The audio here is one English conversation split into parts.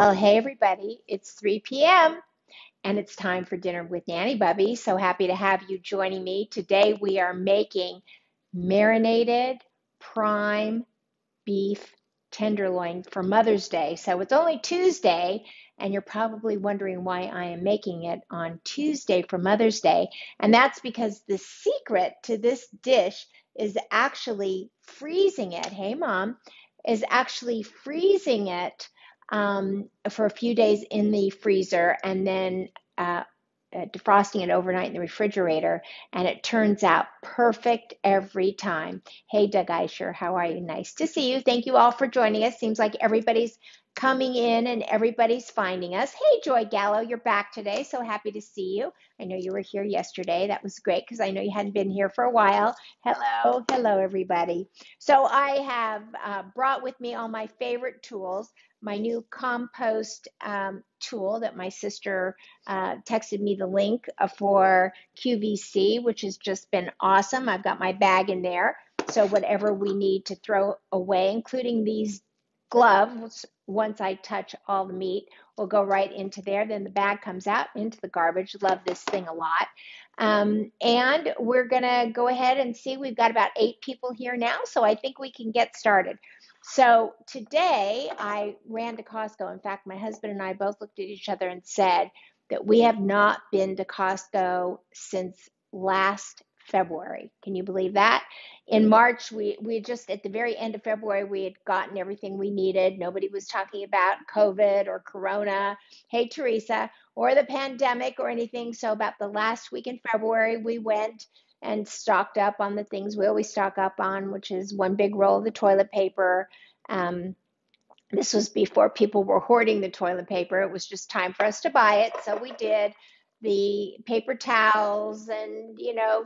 Well, hey everybody, it's 3 p.m. and it's time for dinner with Nanny Bubby. So happy to have you joining me. Today we are making marinated prime beef tenderloin for Mother's Day. So it's only Tuesday, and you're probably wondering why I am making it on Tuesday for Mother's Day. And that's because the secret to this dish is actually freezing it. Hey, Mom, is actually freezing it for a few days in the freezer and then defrosting it overnight in the refrigerator, and it turns out perfect every time. Hey, Doug Eisher, how are you? Nice to see you. Thank you all for joining us. Seems like everybody's coming in and everybody's finding us. Hey, Joy Gallo, you're back today. So happy to see you. I know you were here yesterday. That was great because I know you hadn't been here for a while. Hello, hello, everybody. So I have brought with me all my favorite tools. My new compost tool that my sister texted me the link for QVC, which has just been awesome. I've got my bag in there. So whatever we need to throw away, including these gloves, once I touch all the meat, will go right into there. Then the bag comes out into the garbage. Love this thing a lot. And we're going to go ahead and see. We've got about 8 people here now, so I think we can get started. So today I ran to Costco. In fact, my husband and I both looked at each other and said that we have not been to Costco since last February. Can you believe that? In March, we just at the very end of February, we had gotten everything we needed. Nobody was talking about COVID or Corona, hey, Teresa, or the pandemic or anything. So about the last week in February, we went and stocked up on the things we always stock up on, which is one big roll of the toilet paper. This was before people were hoarding the toilet paper. It was just time for us to buy it. So we did the paper towels and,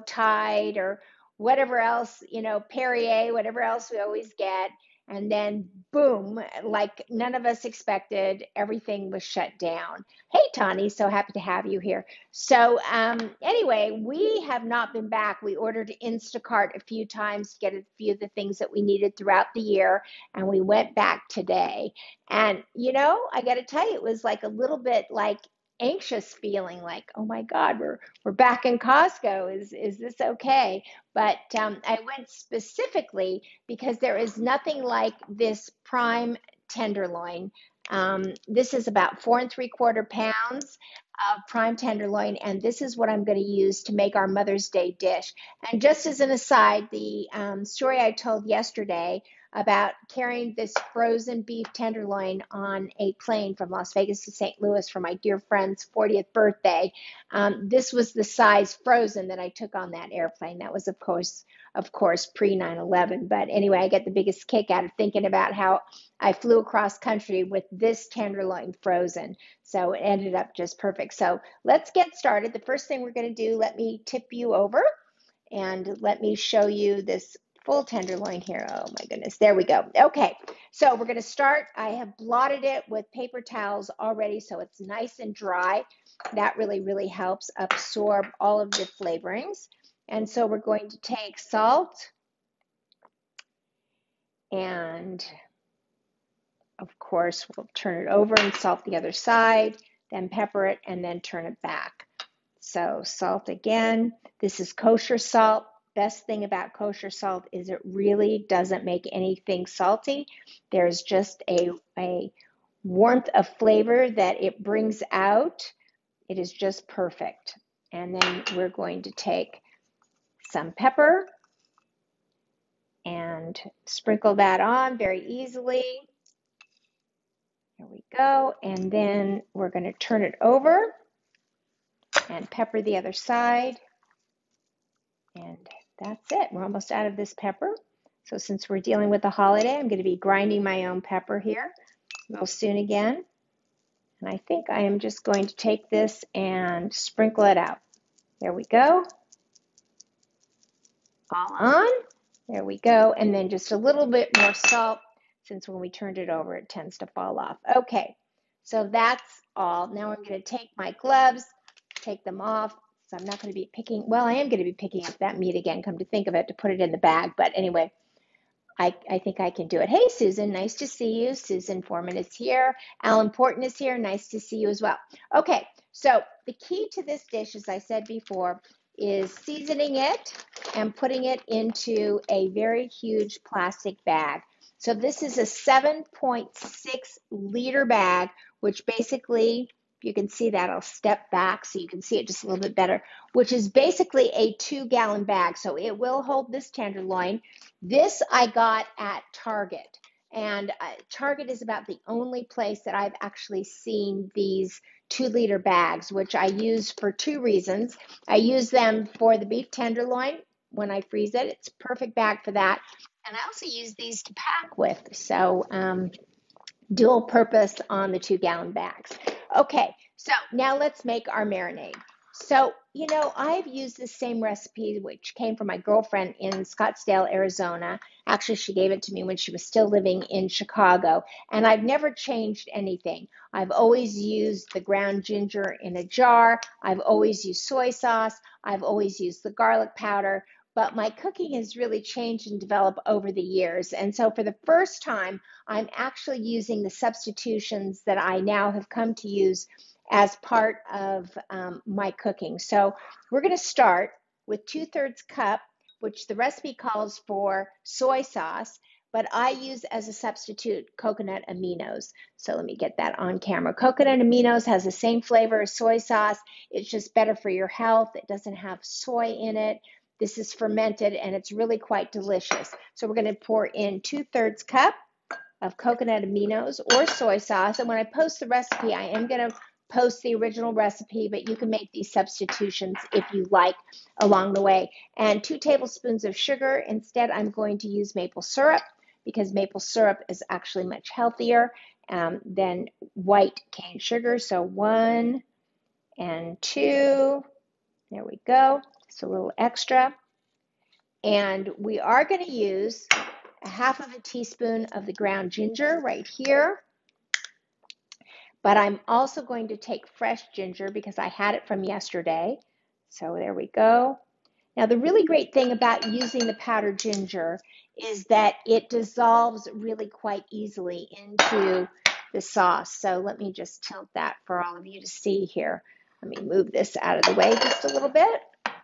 Tide or whatever else, Perrier, whatever else we always get. And then boom, like none of us expected, everything was shut down. Hey, Tani, so happy to have you here. So anyway, we have not been back. We ordered Instacart a few times to get a few of the things that we needed throughout the year. And we went back today. And, I got to tell you, it was like a little bit like anxious feeling like, oh my God, we're back in Costco. Is this okay? But I went specifically because there is nothing like this prime tenderloin. This is about 4 3/4 pounds of prime tenderloin, and this is what I'm going to use to make our Mother's Day dish. And just as an aside, the story I told yesterday about carrying this frozen beef tenderloin on a plane from Las Vegas to St. Louis for my dear friend's 40th birthday. This was the size frozen that I took on that airplane. That was, of course, pre 9/11. But anyway, I get the biggest kick out of thinking about how I flew across country with this tenderloin frozen. So it ended up just perfect. So let's get started. The first thing we're going to do, let me tip you over and let me show you this full tenderloin here. Oh my goodness, there we go. Okay, so we're going to start. I have blotted it with paper towels already, so it's nice and dry. That really, really helps absorb all of the flavorings. And so we're going to take salt and, of course, we'll turn it over and salt the other side, then pepper it, and then turn it back. So salt again. This is kosher salt. Best thing about kosher salt is it really doesn't make anything salty. There's just a warmth of flavor that it brings out. It is just perfect. And then we're going to take some pepper and sprinkle that on very easily. There we go. And then we're going to turn it over and pepper the other side. And that's it. We're almost out of this pepper. So since we're dealing with the holiday, I'm going to be grinding my own pepper here real soon again. And I think I am just going to take this and sprinkle it out. There we go. All on. There we go. And then just a little bit more salt, since when we turned it over, it tends to fall off. Okay, so that's all. Now I'm going to take my gloves, take them off. So I'm not going to be picking, well, I am going to be picking up that meat again, come to think of it, to put it in the bag. But anyway, I think I can do it. Hey, Susan, nice to see you. Susan Foreman is here. Alan Porton is here. Nice to see you as well. Okay, so the key to this dish, as I said before, is seasoning it and putting it into a very huge plastic bag. So this is a 7.6 liter bag, which basically, you can see that, I'll step back so you can see it just a little bit better, which is basically a 2-gallon bag. So it will hold this tenderloin. This I got at Target, and Target is about the only place that I've actually seen these 2-liter bags, which I use for 2 reasons. I use them for the beef tenderloin when I freeze it. It's a perfect bag for that. And I also use these to pack with. So dual purpose on the 2-gallon bags. Okay, so now let's make our marinade. So, you know, I've used the same recipe, which came from my girlfriend in Scottsdale, Arizona. Actually, she gave it to me when she was still living in Chicago, and I've never changed anything. I've always used the ground ginger in a jar. I've always used soy sauce. I've always used the garlic powder. But my cooking has really changed and developed over the years. And so for the first time, I'm actually using the substitutions that I now have come to use as part of my cooking. So we're going to start with 2/3 cup, which the recipe calls for soy sauce, but I use as a substitute coconut aminos. So let me get that on camera. Coconut aminos has the same flavor as soy sauce. It's just better for your health. It doesn't have soy in it. This is fermented and it's really quite delicious. So we're going to pour in 2/3 cup of coconut aminos or soy sauce. And when I post the recipe, I am going to post the original recipe, but you can make these substitutions if you like along the way. And 2 tablespoons of sugar. Instead, I'm going to use maple syrup because maple syrup is actually much healthier than white cane sugar. So 1 and 2. There we go. Just a little extra. And we are going to use a 1/2 teaspoon of the ground ginger right here. But I'm also going to take fresh ginger because I had it from yesterday. So there we go. Now the really great thing about using the powdered ginger is that it dissolves really quite easily into the sauce. So let me just tilt that for all of you to see here. Let me move this out of the way just a little bit.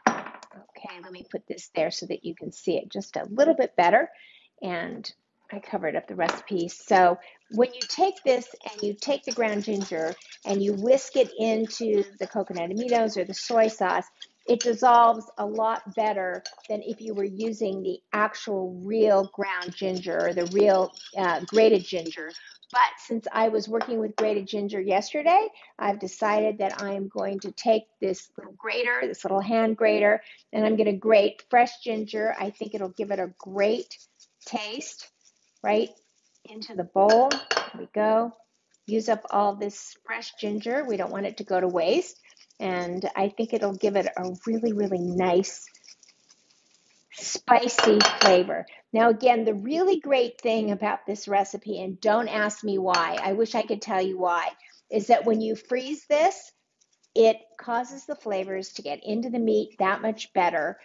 Okay, let me put this there so that you can see it just a little bit better. And I covered up the recipe. So when you take this and you take the ground ginger and you whisk it into the coconut aminos or the soy sauce, it dissolves a lot better than if you were using the actual real ground ginger or the real grated ginger. But since I was working with grated ginger yesterday, I've decided that I am going to take this little grater, this little hand grater, and I'm going to grate fresh ginger. I think it'll give it a great taste right into the bowl. There we go. Use up all this fresh ginger. We don't want it to go to waste. And I think it'll give it a really, really nice spicy flavor. Now, again, the really great thing about this recipe, and don't ask me why, I wish I could tell you why, is that when you freeze this, it causes the flavors to get into the meat that much better.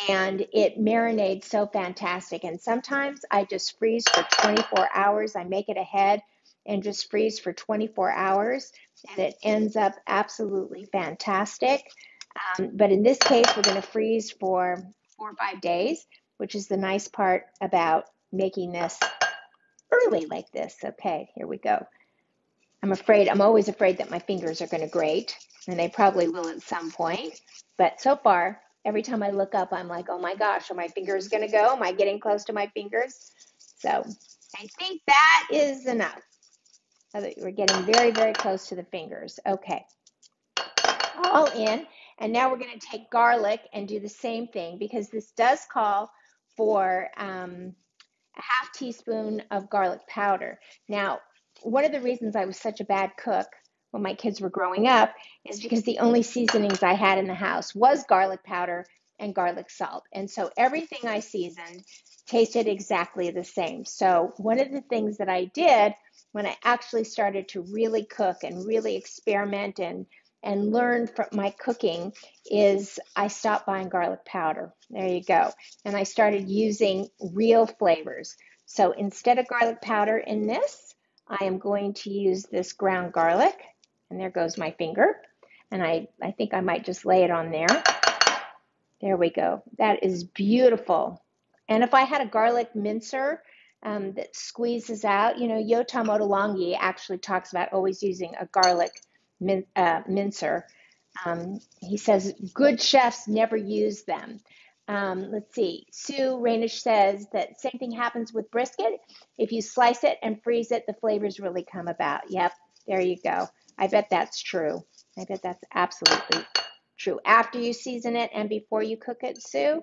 And it marinates so fantastic. And sometimes I just freeze for 24 hours. I make it ahead and just freeze for 24 hours. And it ends up absolutely fantastic. But in this case, we're going to freeze for 4 or 5 days, which is the nice part about making this early like this. Okay, here we go. I'm always afraid that my fingers are going to grate, and they probably will at some point. But so far, every time I look up, I'm like, oh my gosh, are my fingers going to go? Am I getting close to my fingers? So I think that is enough. We're getting very, very close to the fingers. Okay, all in. And now we're going to take garlic and do the same thing because this does call for a 1/2 teaspoon of garlic powder. Now, one of the reasons I was such a bad cook when my kids were growing up is because the only seasonings I had in the house was garlic powder and garlic salt. And so everything I seasoned tasted exactly the same. So one of the things that I did when I actually started to really cook and really experiment and and learned from my cooking is I stopped buying garlic powder. There you go. And I started using real flavors. So instead of garlic powder in this, I am going to use this ground garlic. And there goes my finger. And I think I might just lay it on there. There we go. That is beautiful. And if I had a garlic mincer that squeezes out, you know, Yotam Ottolenghi actually talks about always using a garlic mincer. He says good chefs never use them. Let's see. Sue Rainish says that same thing happens with brisket. If you slice it and freeze it, the flavors really come about. Yep, there you go. I bet that's true. I bet that's absolutely true. After you season it and before you cook it, Sue?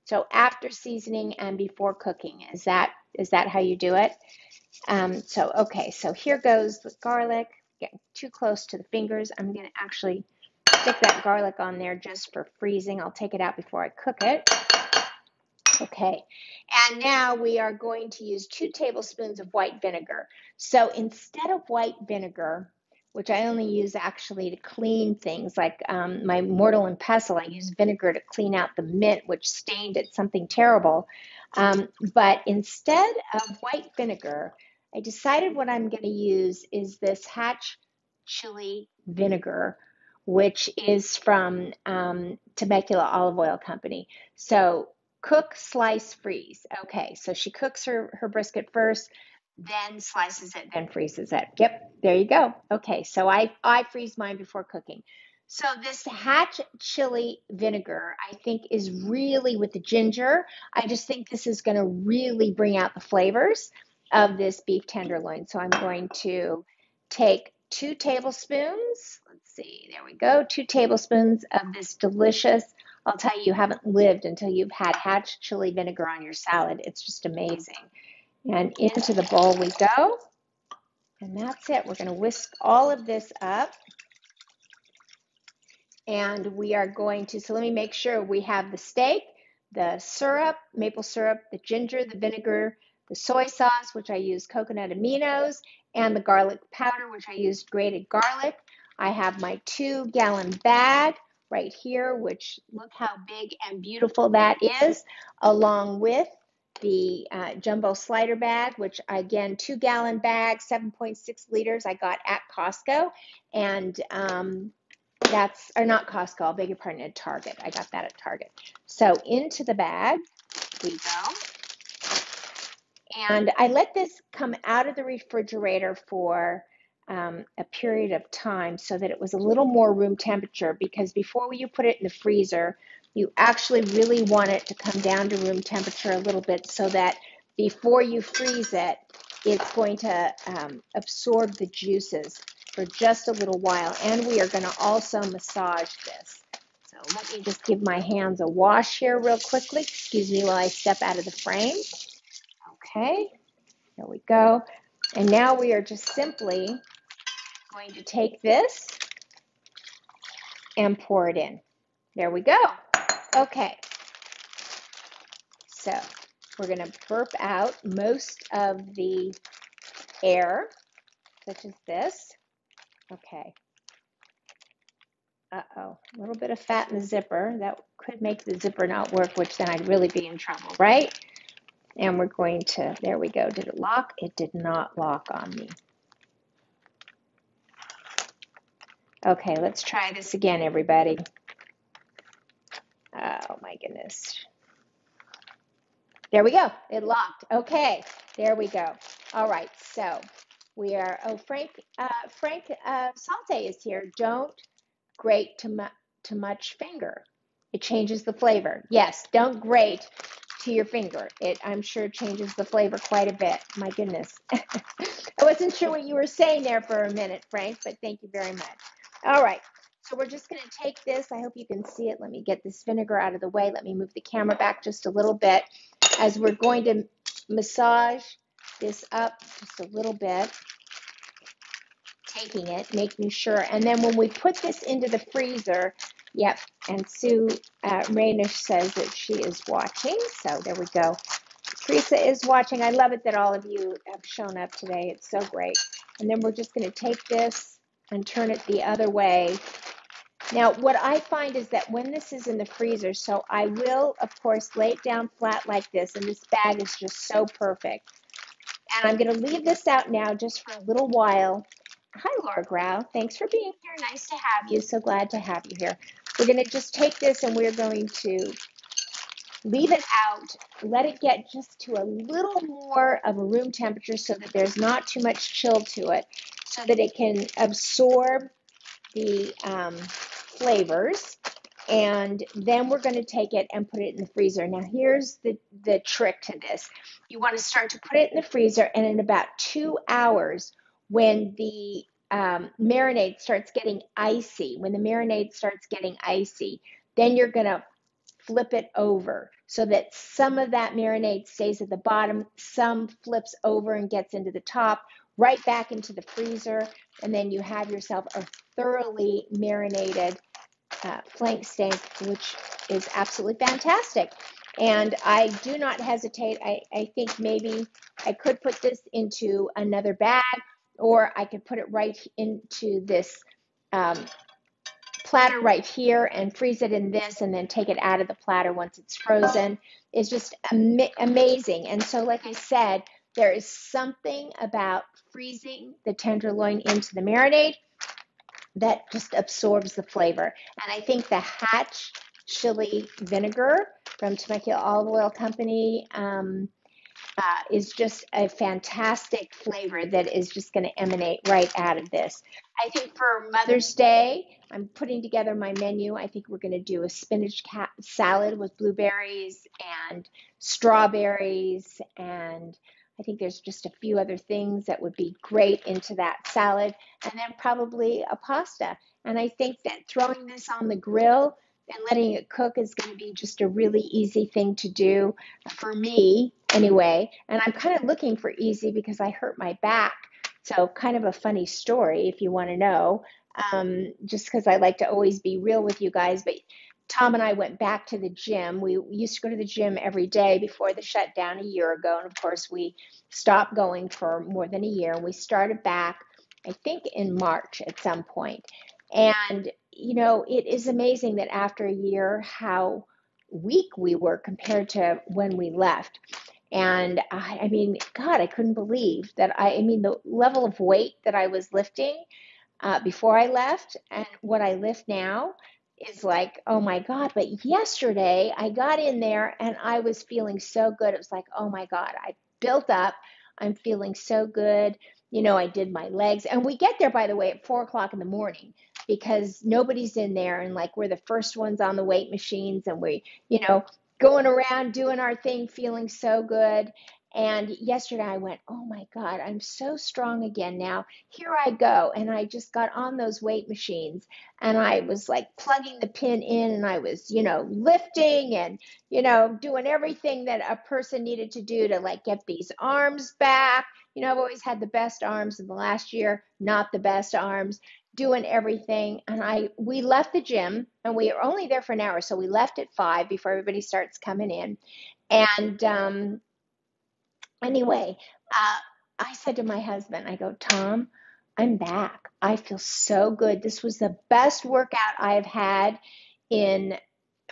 So after seasoning and before cooking, is that how you do it? Okay, so here goes the garlic. Getting too close to the fingers. I'm going to actually stick that garlic on there just for freezing. I'll take it out before I cook it. Okay, and now we are going to use 2 tablespoons of white vinegar. So instead of white vinegar, which I only use actually to clean things like my mortar and pestle, I use vinegar to clean out the mint, which stained it something terrible. But instead of white vinegar, I decided what I'm going to use is this Hatch chili vinegar, which is from Temecula Olive Oil Company. So cook, slice, freeze. Okay, so she cooks her brisket first, then slices it, then freezes it. Yep, there you go. Okay, so I freeze mine before cooking. So this Hatch chili vinegar, I think, is really with the ginger. I just think this is going to really bring out the flavors of this beef tenderloin. So I'm going to take 2 tablespoons. Let's see, there we go. 2 tablespoons of this delicious. I'll tell you, you haven't lived until you've had Hatch chili vinegar on your salad. It's just amazing. And into the bowl we go. And that's it. We're going to whisk all of this up. And we are going to, so let me make sure we have the steak, the syrup, maple syrup, the ginger, the vinegar, the soy sauce, which I use coconut aminos, and the garlic powder, which I used grated garlic. I have my 2-gallon bag right here, which look how big and beautiful that is, along with the jumbo slider bag, which again, 2-gallon bag, 7.6 liters, I got at Costco. And that's, or not Costco, I beg your pardon, at Target. I got that at Target. So into the bag we go. And I let this come out of the refrigerator for a period of time so that it was a little more room temperature, because before you put it in the freezer, you actually really want it to come down to room temperature a little bit so that before you freeze it, it's going to absorb the juices for just a little while. And we are going to also massage this. So let me just give my hands a wash here real quickly. Excuse me while I step out of the frame. Okay, there we go. And now we are just simply going to take this and pour it in. There we go. Okay, so we're going to burp out most of the air, such as this. Okay. Uh-oh, a little bit of fat in the zipper. That could make the zipper not work, which then I'd really be in trouble, right? And we're going to, there we go. Did it lock? It did not lock on me. Okay, let's try this again, everybody. Oh my goodness. There we go. It locked. Okay, there we go. All right, so we are, oh, Frank Salte is here. Don't grate too much finger. It changes the flavor. Yes, don't grate to your finger. It, I'm sure, changes the flavor quite a bit. My goodness. I wasn't sure what you were saying there for a minute, Frank, but thank you very much. All right, so we're just going to take this. I hope you can see it. Let me get this vinegar out of the way. Let me move the camera back just a little bit as we're going to massage this up just a little bit, taking it, making sure. And then when we put this into the freezer, yep, and Sue Rainish says that she is watching. So there we go. Teresa is watching. I love it that all of you have shown up today. It's so great. And then we're just going to take this and turn it the other way Now, what I find is that when this is in the freezer, so I will, of course, lay it down flat like this, and this bag is just so perfect. And I'm going to leave this out now just for a little while. Hi, Laura Grau. Thanks for being here. Nice to have you. So glad to have you here. We're going to just take this and we're going to leave it out, let it get just to a little more of a room temperature so that there's not too much chill to it, so that it can absorb the flavors. And then we're going to take it and put it in the freezer. Now, here's the trick to this. You want to start to put it in the freezer, and in about 2 hours, when the marinade starts getting icy, then you're going to flip it over so that some of that marinade stays at the bottom, some flips over and gets into the top, right back into the freezer, and then you have yourself a thoroughly marinated flank steak, which is absolutely fantastic. And I do not hesitate. I think maybe I could put this into another bag, or I could put it right into this platter right here and freeze it in this, and then take it out of the platter once it's frozen. It's just amazing. And so, like I said, there is something about freezing the tenderloin into the marinade that just absorbs the flavor. And I think the Hatch chili vinegar from Temecula Olive Oil Company is just a fantastic flavor that is just going to emanate right out of this. I think for Mother's Day, I'm putting together my menu. I think we're going to do a spinach salad with blueberries and strawberries, and I think there's just a few other things that would be great into that salad, and then probably a pasta. And I think that throwing this on the grill and letting it cook is going to be just a really easy thing to do for me anyway. And I'm kind of looking for easy because I hurt my back. So kind of a funny story if you want to know, just because I like to always be real with you guys. But Tom and I went back to the gym. We used to go to the gym every day before the shutdown a year ago. And of course, we stopped going for more than a year. We started back, I think, in March at some point. And, you know, it is amazing that after a year, how weak we were compared to when we left. And I mean, God, I couldn't believe that the level of weight that I was lifting before I left and what I lift now is like, oh my God. But yesterday I got in there and I was feeling so good. It was like, oh my God, I built up. I'm feeling so good. You know, I did my legs. And we get there, by the way, at 4 o'clock in the morning because nobody's in there. And like, we're the first ones on the weight machines, and we, you know, going around doing our thing, feeling so good. And yesterday I went, oh my God, I'm so strong again now. Here I go. And I just got on those weight machines and I was like plugging the pin in, and I was, you know, lifting and, you know, doing everything that a person needed to do to like get these arms back. You know, I've always had the best arms in the last year, not the best arms, doing everything. And we left the gym, and we were only there for an hour. So we left at 5 before everybody starts coming in. And anyway, I said to my husband, I go, Tom, I'm back. I feel so good. This was the best workout I've had in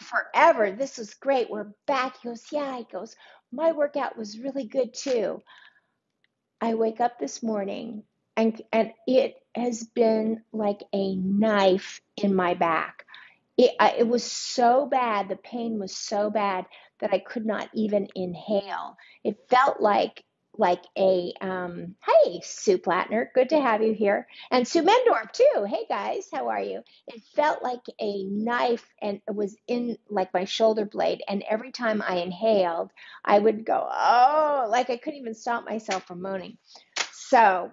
forever. This was great. We're back. He goes, yeah. He goes, my workout was really good too. I wake up this morning and it has been like a knife in my back. It was so bad. The pain was so bad that I could not even inhale. It felt like a hey, Sue Plattner, good to have you here, and Sue Mendorf too. Hey guys, how are you? It felt like a knife, and it was in like my shoulder blade. And every time I inhaled, I would go, oh, like I couldn't even stop myself from moaning. So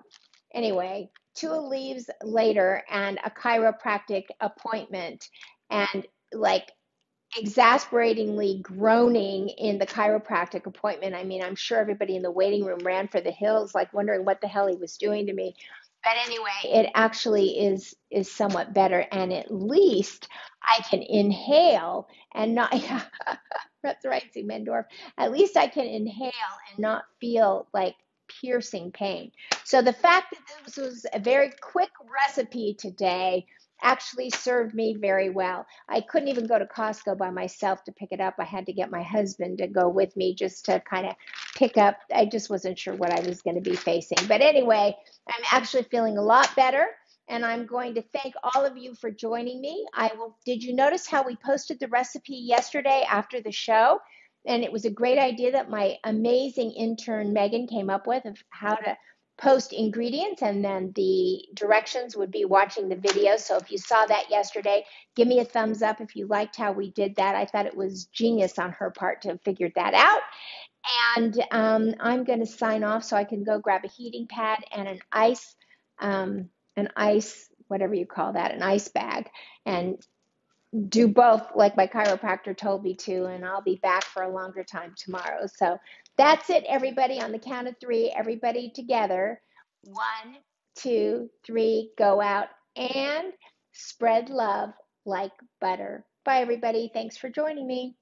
anyway, 2 leaves later and a chiropractic appointment, and like exasperatingly groaning in the chiropractic appointment. I mean, I'm sure everybody in the waiting room ran for the hills, like wondering what the hell he was doing to me. But anyway, it actually is somewhat better, and at least I can inhale and not. Yeah, that's right, Sue Mendorf. At least I can inhale and not feel like piercing pain. So the fact that this was a very quick recipe today, actually served me very well. I couldn't even go to Costco by myself to pick it up. I had to get my husband to go with me just to kind of pick up. I just wasn't sure what I was going to be facing. But anyway, I'm actually feeling a lot better. And I'm going to thank all of you for joining me. Did you notice how we posted the recipe yesterday after the show? And it was a great idea that my amazing intern Megan came up with of how to post ingredients, and then the directions would be watching the video. So if you saw that yesterday, give me a thumbs up if you liked how we did that. I thought it was genius on her part to have figured that out. And I'm going to sign off so I can go grab a heating pad and an ice, whatever you call that, an ice bag, and do both like my chiropractor told me to, and I'll be back for a longer time tomorrow. So that's it, everybody. On the count of three, everybody together. 1, 2, 3, go out and spread love like butter. Bye, everybody. Thanks for joining me.